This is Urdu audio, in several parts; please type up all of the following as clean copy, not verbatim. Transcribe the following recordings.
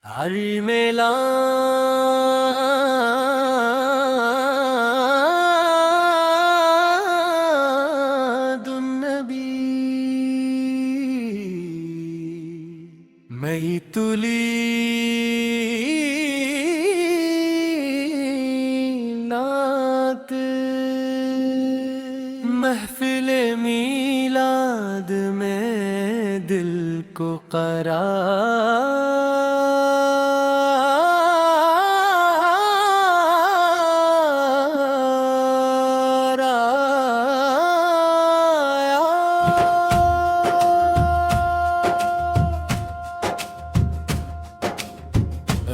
علی میلاد النبی میتلی نعت محفل میلاد میں دل کو قرار آیا۔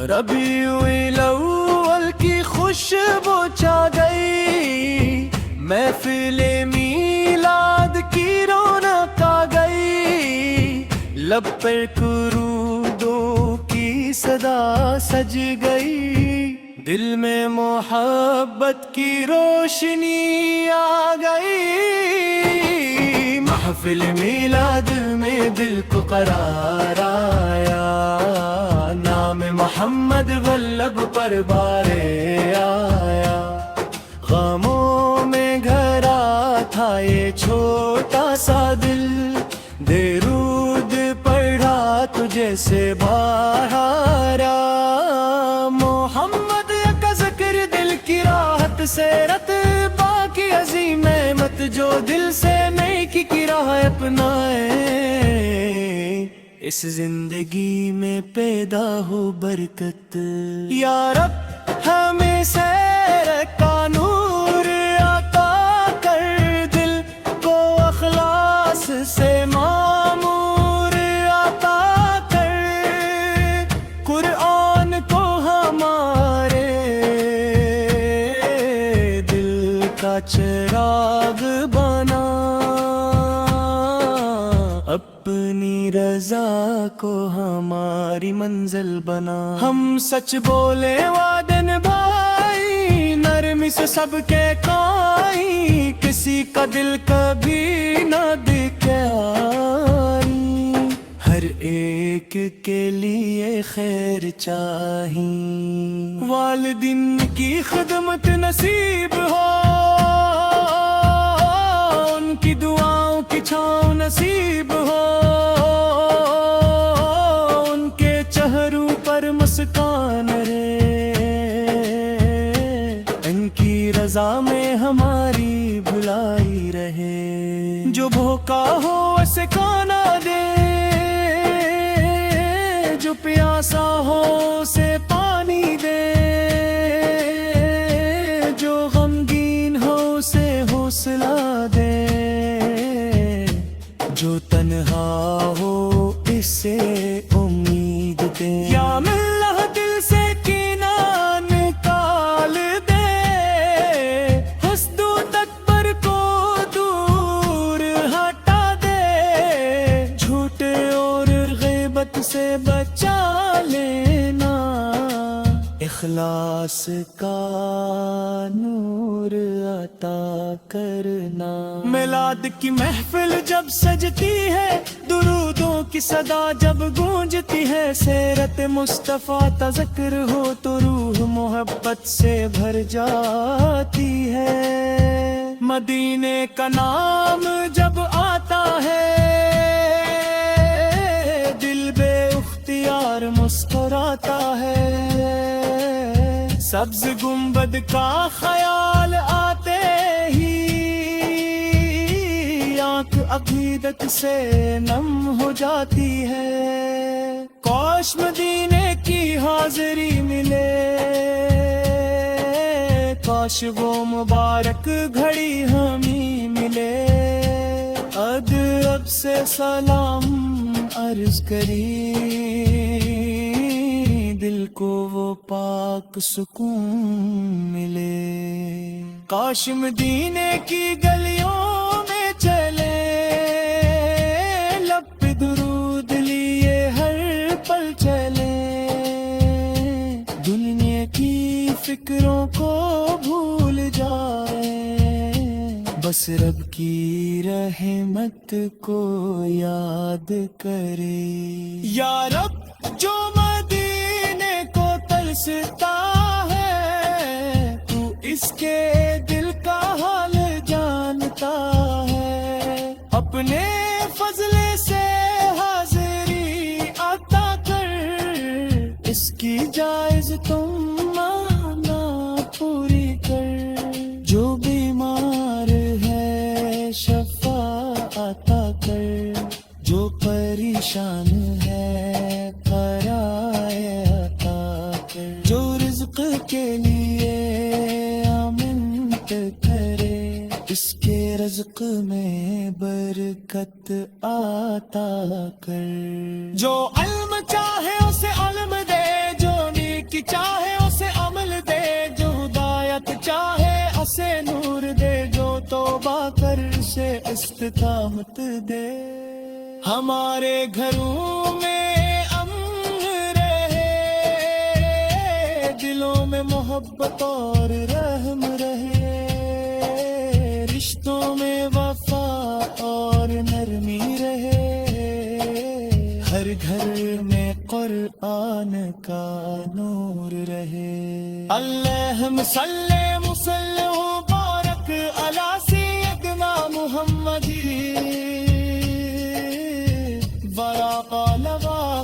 ربیع الاول کی خوشبو چھا گئی، محفل میلاد کی رونق آ گئی، لب پر درودوں کی صدا سج گئی، دل میں محبت کی روشنی آ گئی، محفل میلاد میں دل کو قرار آیا، نام محمد غلب پر بارے آیا، غموں میں گھرا تھا یہ چھوٹا سا دل، درود پڑھا تجھے سے بہارا، محمد کا ذکر دل کی راحت سے رت باقی عظیم نعمت جو دل سے نیکی کی راہ اپنائے، اس زندگی میں پیدا ہو برکت، یا رب ہمیں سیر کا نور عطا کر، دل کو اخلاص سے معمور عطا کر، قرآن کو ہمارے دل کا چراغ بنا، اپنی رضا کو ہماری منزل بنا، ہم سچ بولے وعدے نبھائی، نرمی سے سب کے قائیں، کسی کا دل کبھی نہ دکھے آئی، ہر ایک کے لیے خیر چاہیے، والدین کی خدمت نصیب ہو، ان کی دعاؤں کی چھاؤں نصیب ہو، ان کے چہروں پر مسکان رہے، ان کی رضا میں ہماری بھلائی رہے، جو بھوکا ہو اسے کھانا دے، جو پیاسا ہو اسے پانی دے، جو غمگین ہو اسے حوصلہ دے، جو تنہا ہو اسے امید دے، یا اللہ دل سے کینہ نکال دے، حسد و تکبر کو دور ہٹا دے، جھوٹے اور غیبت سے بچا لینا، اخلاص کا نور عطا کرنا، میلاد کی محفل جب سجتی ہے، درودوں کی صدا جب گونجتی ہے، سیرت مصطفیٰ کا ذکر ہو تو روح محبت سے بھر جاتی ہے، مدینے کا نام جب آتا ہے، دل بے اختیار مسکراتا ہے، سبز گنبد کا خیال آتے ہی آنکھ عقیدت سے نم ہو جاتی ہے، کاش مدینے کی حاضری ملے، کاش وہ مبارک گھڑی ہمیں ملے، ادب سے سلام عرض کری، دل کو وہ پاک سکون ملے، کاش مدینے کی گلیوں میں چلے، لب پہ درود لیے ہر پل چلے، دنیا کی فکروں کو بھول جائے، بس رب کی رحمت کو یاد کرے، یا رب جو مدینے اس کی جائز تم مانا پوری کر، جو بیمار ہے شفا عطا کر، جو پریشان ہے قرائے عطا کر، جو رزق کے لیے آمنت کرے اس کے رزق میں برکت عطا کر، جو علم چاہے اسے علم دے، جو نیکی چاہے اسے عمل دے، جو ہدایت چاہے اسے نور دے، جو توبہ کر سے استقامت دے، ہمارے گھروں میں امن رہے، دلوں میں محبت اور رحم رہے، رشتوں میں وفا اور نرمی رہے، ہر گھر میں قرآن کا نور رہے۔ اللہم صلی وسلم وبارک علی سیدنا محمد وعلی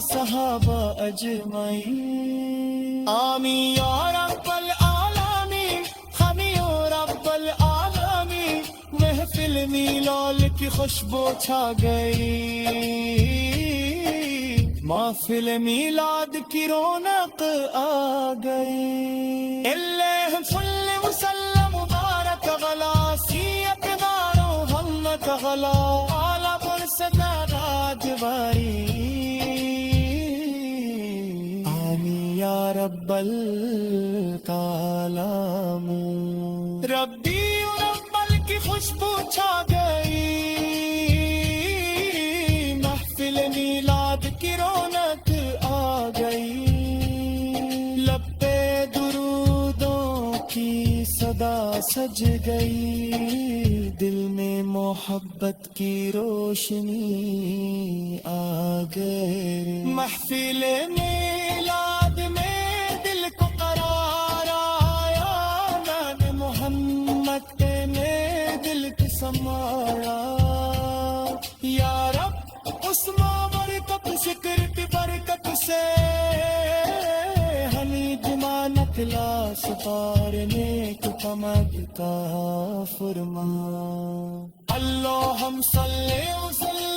صحابہ اجمعین، آمین یا رب العالمین، ہمیں یا رب العالمین۔ محفل میلاد کی خوشبو چھا گئی، محفل میلاد کی رونق آ گئی۔ اللہم صلی وسلم وبارک علی سیدنا محمد وعلی برسد راجواری، آمین یا رب العالمین۔ ربی رب کی خوشبو چھا گئی، محفل میلاد کی رونق آ گئی، لب پہ درودوں کی صدا سج گئی، دل میں محبت کی روشنی آ گئی، محفل میلاد میں دل کو قرار آیا، نام محمد نے دل کی سمایا، یا رب اس برکت ذکر کی برکت سے ہمیں جمانت لاس پارنے کو کمد کا فرما۔ اللہم صلی وسلم